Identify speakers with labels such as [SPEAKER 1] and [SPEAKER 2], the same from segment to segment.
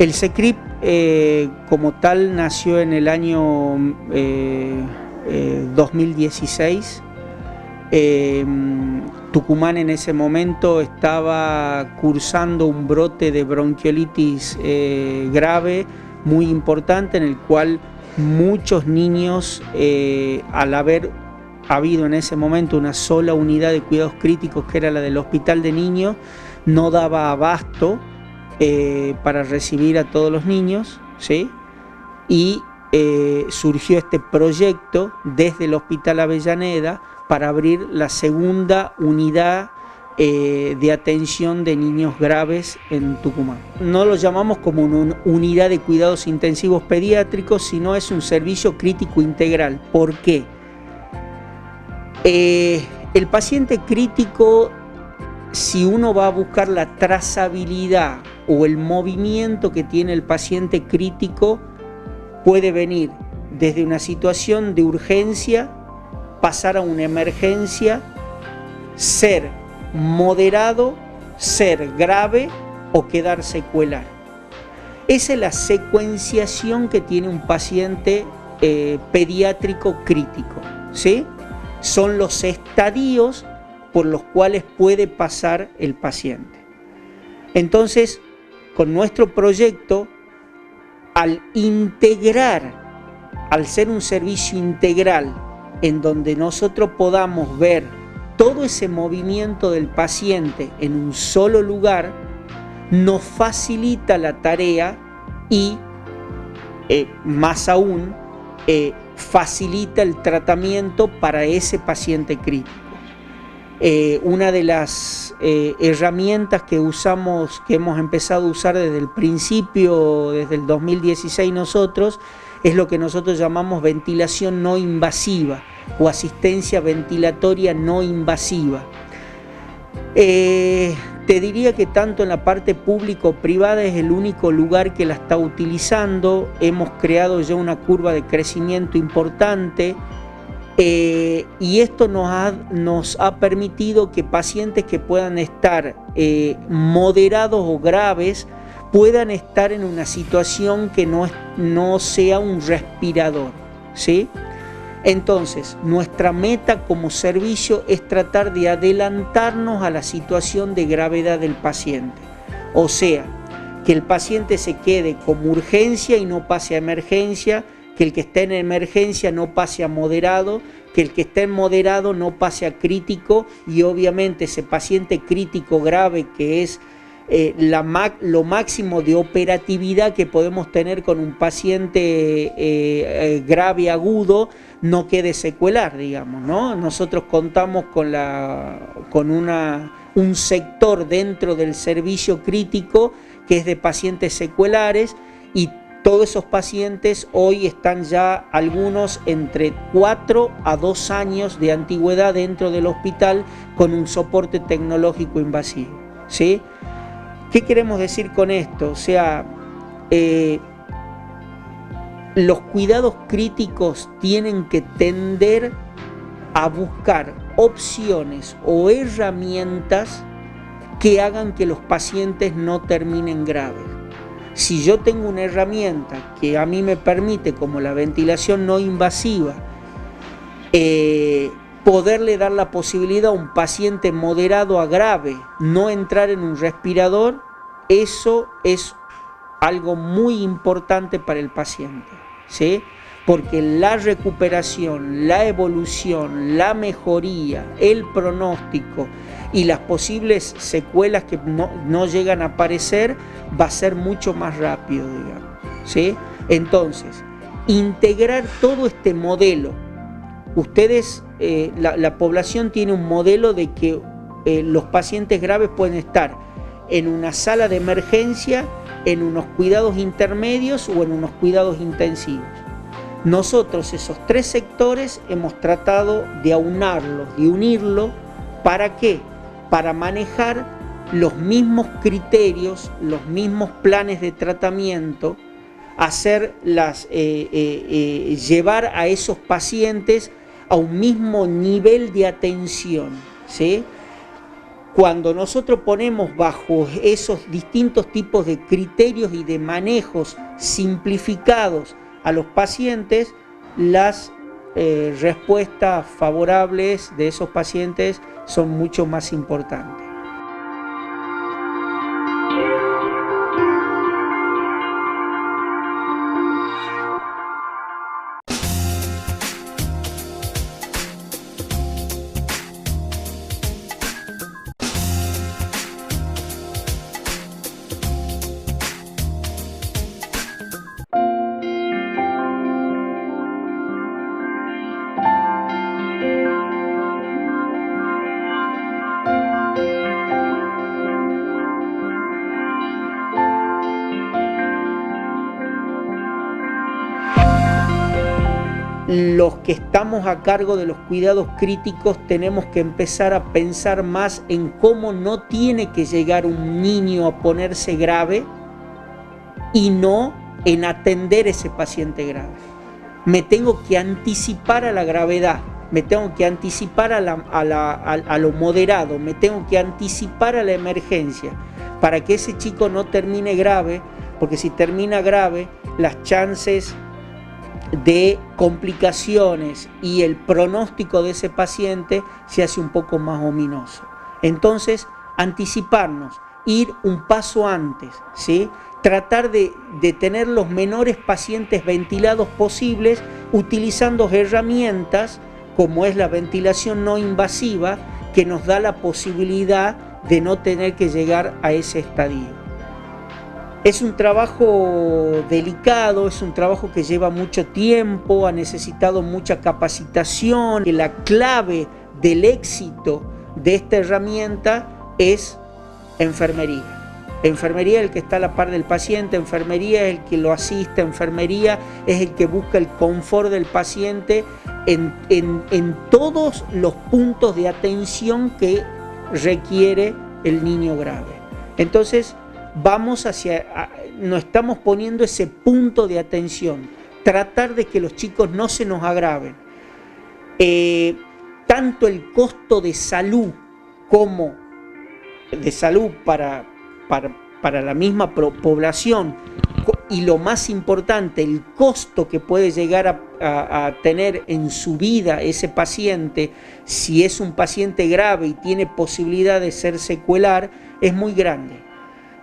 [SPEAKER 1] El CECRIP como tal nació en el año 2016. Tucumán en ese momento estaba cursando un brote de bronquiolitis grave, muy importante, en el cual muchos niños, al haber habido en ese momento una sola unidad de cuidados críticos, que era la del hospital de niños, no daba abasto para recibir a todos los niños, ¿sí? Y surgió este proyecto desde el Hospital Avellaneda para abrir la segunda unidad de atención de niños graves en Tucumán. No lo llamamos como una unidad de cuidados intensivos pediátricos, sino es un servicio crítico integral. ¿Por qué? El paciente crítico, si uno va a buscar la trazabilidad o el movimiento que tiene el paciente crítico, puede venir desde una situación de urgencia, pasar a una emergencia, ser moderado, ser grave o quedar secuelar. Esa es la secuenciación que tiene un paciente pediátrico crítico, ¿sí? Son los estadios por los cuales puede pasar el paciente. Entonces, con nuestro proyecto, al integrar, al ser un servicio integral, en donde nosotros podamos ver todo ese movimiento del paciente en un solo lugar, nos facilita la tarea y, más aún, facilita el tratamiento para ese paciente crítico. Una de las herramientas que usamos, que hemos empezado a usar desde el principio, desde el 2016 nosotros, es lo que nosotros llamamos ventilación no invasiva o asistencia ventilatoria no invasiva. Te diría que tanto en la parte pública o privada es el único lugar que la está utilizando. Hemos creado ya una curva de crecimiento importante. Y esto nos ha permitido que pacientes que puedan estar moderados o graves puedan estar en una situación que no sea un respirador, ¿sí? Entonces, nuestra meta como servicio es tratar de adelantarnos a la situación de gravedad del paciente. O sea, que el paciente se quede como urgencia y no pase a emergencia, que el que esté en emergencia no pase a moderado, que el que esté en moderado no pase a crítico, y obviamente ese paciente crítico grave, que es lo máximo de operatividad que podemos tener con un paciente grave agudo, no quede secuelar, digamos, ¿no? Nosotros contamos con un sector dentro del servicio crítico que es de pacientes secuelares, y todos esos pacientes hoy están ya algunos entre 4 a 2 años de antigüedad dentro del hospital con un soporte tecnológico invasivo, ¿sí? ¿Qué queremos decir con esto? O sea, los cuidados críticos tienen que tender a buscar opciones o herramientas que hagan que los pacientes no terminen graves. Si yo tengo una herramienta que a mí me permite, como la ventilación no invasiva, poderle dar la posibilidad a un paciente moderado a grave no entrar en un respirador, eso es algo muy importante para el paciente, ¿sí? Porque la recuperación, la evolución, la mejoría, el pronóstico y las posibles secuelas que no llegan a aparecer va a ser mucho más rápido, digamos, ¿sí? Entonces, integrar todo este modelo. Ustedes, la población tiene un modelo de que los pacientes graves pueden estar en una sala de emergencia, en unos cuidados intermedios o en unos cuidados intensivos. Nosotros esos 3 sectores hemos tratado de aunarlos, de unirlo. ¿Para qué? Para manejar los mismos criterios, los mismos planes de tratamiento, llevar a esos pacientes a un mismo nivel de atención, ¿sí? Cuando nosotros ponemos bajo esos distintos tipos de criterios y de manejos simplificados a los pacientes, las respuestas favorables de esos pacientes son mucho más importantes. Los que estamos a cargo de los cuidados críticos tenemos que empezar a pensar más en cómo no tiene que llegar un niño a ponerse grave y no en atender ese paciente grave. Me tengo que anticipar a la gravedad, me tengo que anticipar a lo moderado, me tengo que anticipar a la emergencia para que ese chico no termine grave, porque si termina grave, las chances de complicaciones y el pronóstico de ese paciente se hace un poco más ominoso. Entonces, anticiparnos, ir un paso antes, ¿sí? Tratar de tener los menores pacientes ventilados posibles utilizando herramientas como es la ventilación no invasiva, que nos da la posibilidad de no tener que llegar a ese estadio. Es un trabajo delicado, es un trabajo que lleva mucho tiempo, ha necesitado mucha capacitación. La clave del éxito de esta herramienta es enfermería. Enfermería es el que está a la par del paciente, enfermería es el que lo asiste, enfermería es el que busca el confort del paciente en todos los puntos de atención que requiere el niño grave. Entonces, nos estamos poniendo ese punto de atención, tratar de que los chicos no se nos agraven. Tanto el costo de salud como de salud para la misma población y lo más importante, el costo que puede llegar a tener en su vida ese paciente, si es un paciente grave y tiene posibilidad de ser secuelar, es muy grande.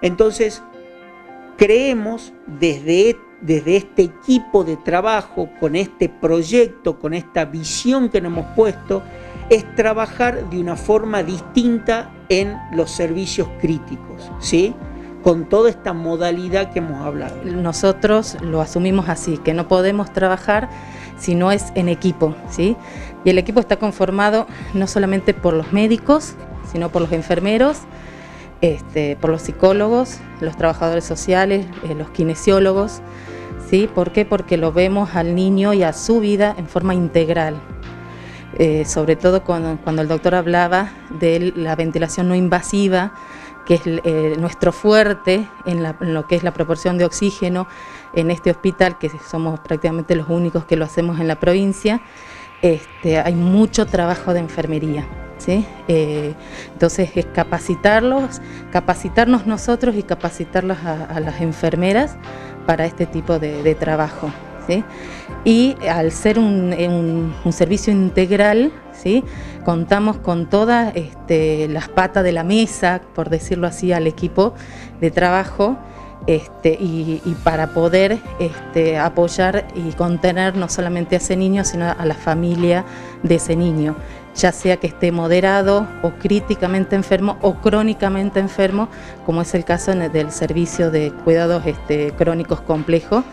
[SPEAKER 1] Entonces, creemos desde este equipo de trabajo, con este proyecto, con esta visión que nos hemos puesto, es trabajar de una forma distinta en los servicios críticos, ¿sí? Con toda esta modalidad que hemos hablado.
[SPEAKER 2] Nosotros lo asumimos así, que no podemos trabajar si no es en equipo, ¿sí? Y el equipo está conformado no solamente por los médicos, sino por los enfermeros, por los psicólogos, los trabajadores sociales, los kinesiólogos, ¿sí? ¿Por qué? Porque lo vemos al niño y a su vida en forma integral. Sobre todo cuando el doctor hablaba de la ventilación no invasiva, que es nuestro fuerte en lo que es la proporción de oxígeno en este hospital, que somos prácticamente los únicos que lo hacemos en la provincia. Hay mucho trabajo de enfermería, ¿sí? Entonces es capacitarnos nosotros y capacitarlos a las enfermeras para este tipo de trabajo, ¿sí? Y al ser un servicio integral, ¿sí? Contamos con todas las patas de la mesa, por decirlo así, al equipo de trabajo, y para poder apoyar y contener no solamente a ese niño, sino a la familia de ese niño, ya sea que esté moderado o críticamente enfermo o crónicamente enfermo, como es el caso del servicio de cuidados crónicos complejos,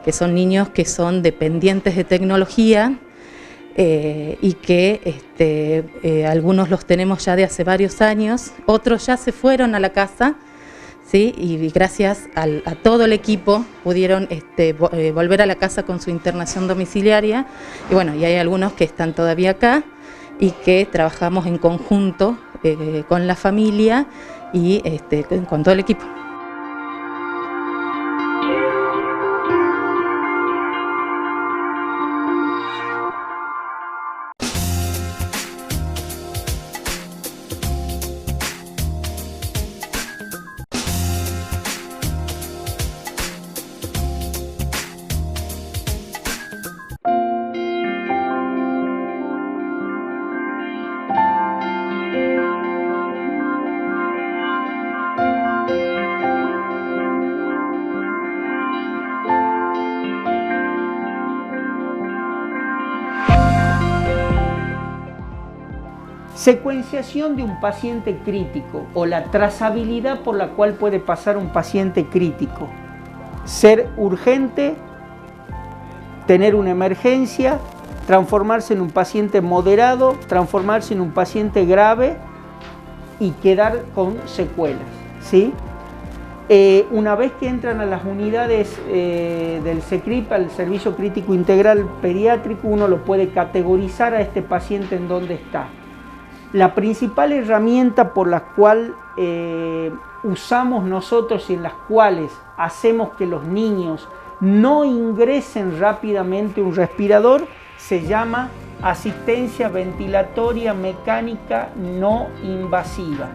[SPEAKER 2] que son niños que son dependientes de tecnología, y que algunos los tenemos ya de hace varios años, otros ya se fueron a la casa, ¿sí? Y gracias a todo el equipo pudieron volver a la casa con su internación domiciliaria, y bueno, y hay algunos que están todavía acá y que trabajamos en conjunto con la familia y con todo el equipo.
[SPEAKER 1] Secuenciación de un paciente crítico o la trazabilidad por la cual puede pasar un paciente crítico. Ser urgente, tener una emergencia, transformarse en un paciente moderado, transformarse en un paciente grave y quedar con secuelas, ¿sí? Una vez que entran a las unidades del SECRIP, al Servicio Crítico Integral Pediátrico, uno lo puede categorizar a este paciente en dónde está. La principal herramienta por la cual usamos nosotros y en las cuales hacemos que los niños no ingresen rápidamente un respirador se llama asistencia ventilatoria mecánica no invasiva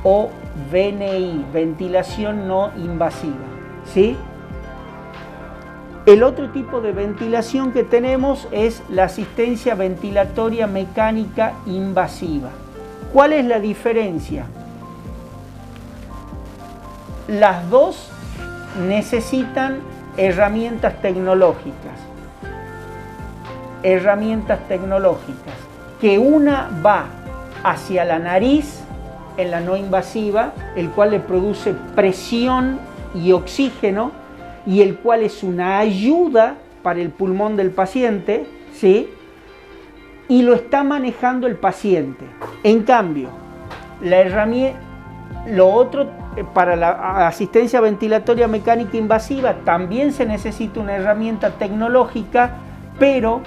[SPEAKER 1] o VNI, ventilación no invasiva, ¿sí? El otro tipo de ventilación que tenemos es la asistencia ventilatoria mecánica invasiva. ¿Cuál es la diferencia? Las dos necesitan herramientas tecnológicas. Que una va hacia la nariz en la no invasiva, el cual le produce presión y oxígeno, y el cual es una ayuda para el pulmón del paciente, ¿sí? Y lo está manejando el paciente. En cambio, lo otro, para la asistencia ventilatoria mecánica invasiva, también se necesita una herramienta tecnológica, pero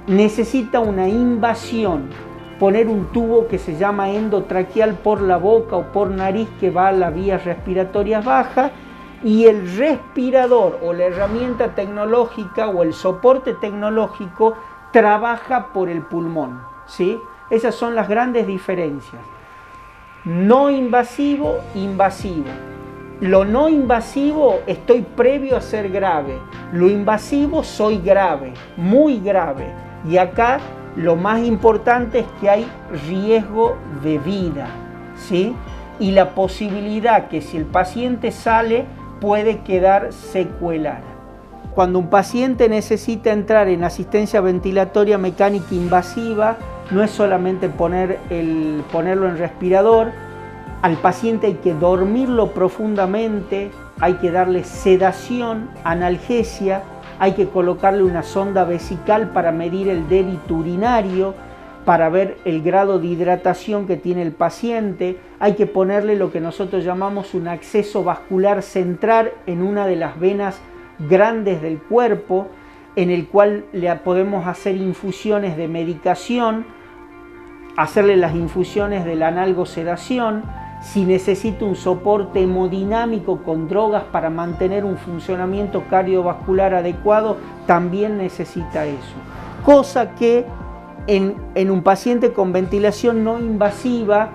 [SPEAKER 1] necesita una invasión, poner un tubo que se llama endotraqueal por la boca o por nariz que va a las vías respiratorias bajas, y el respirador o la herramienta tecnológica o el soporte tecnológico trabaja por el pulmón, ¿sí? Esas son las grandes diferencias. No invasivo, invasivo. Lo no invasivo estoy previo a ser grave. Lo invasivo soy grave, muy grave. Y acá lo más importante es que hay riesgo de vida, ¿sí? Y la posibilidad que si el paciente sale puede quedar secuelada. Cuando un paciente necesita entrar en asistencia ventilatoria mecánica invasiva, no es solamente ponerlo en respirador. Al paciente hay que dormirlo profundamente, hay que darle sedación, analgesia, hay que colocarle una sonda vesical para medir el débito urinario, para ver el grado de hidratación que tiene el paciente, hay que ponerle lo que nosotros llamamos un acceso vascular central en una de las venas grandes del cuerpo, en el cual le podemos hacer infusiones de medicación, hacerle las infusiones de la analgosedación. Si necesita un soporte hemodinámico con drogas para mantener un funcionamiento cardiovascular adecuado, también necesita eso. Cosa que en un paciente con ventilación no invasiva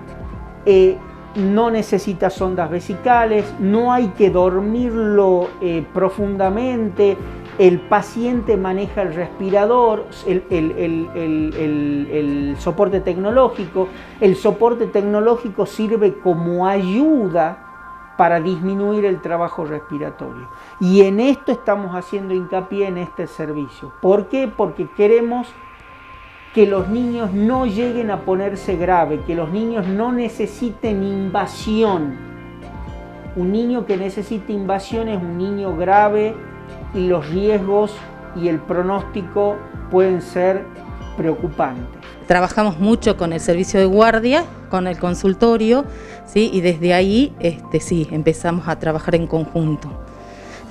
[SPEAKER 1] no necesita sondas vesicales, no hay que dormirlo profundamente. El paciente maneja el respirador, el soporte tecnológico. El soporte tecnológico sirve como ayuda para disminuir el trabajo respiratorio. Y en esto estamos haciendo hincapié en este servicio. ¿Por qué? Porque queremos que los niños no lleguen a ponerse grave, que los niños no necesiten invasión. Un niño que necesita invasión es un niño grave, y los riesgos y el pronóstico pueden ser preocupantes.
[SPEAKER 2] Trabajamos mucho con el servicio de guardia, con el consultorio, ¿sí? Y desde ahí sí, empezamos a trabajar en conjunto,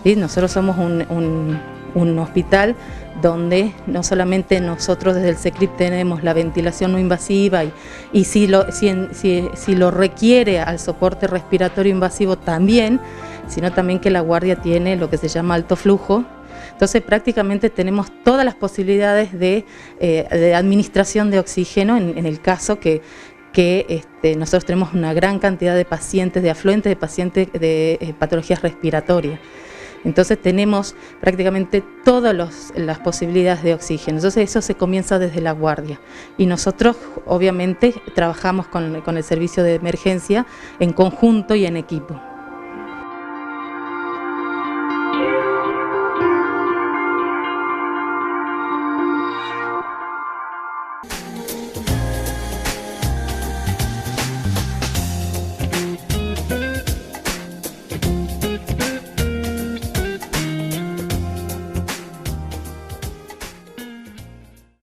[SPEAKER 2] ¿sí? Nosotros somos un hospital donde no solamente nosotros desde el SECRIP tenemos la ventilación no invasiva y si lo requiere al soporte respiratorio invasivo también, sino también que la guardia tiene lo que se llama alto flujo. Entonces prácticamente tenemos todas las posibilidades de administración de oxígeno en el caso que nosotros tenemos una gran cantidad de pacientes, de afluentes de pacientes de patologías respiratorias. Entonces tenemos prácticamente todas las posibilidades de oxígeno. Entonces eso se comienza desde la guardia. Y nosotros obviamente trabajamos con el servicio de emergencia en conjunto y en equipo.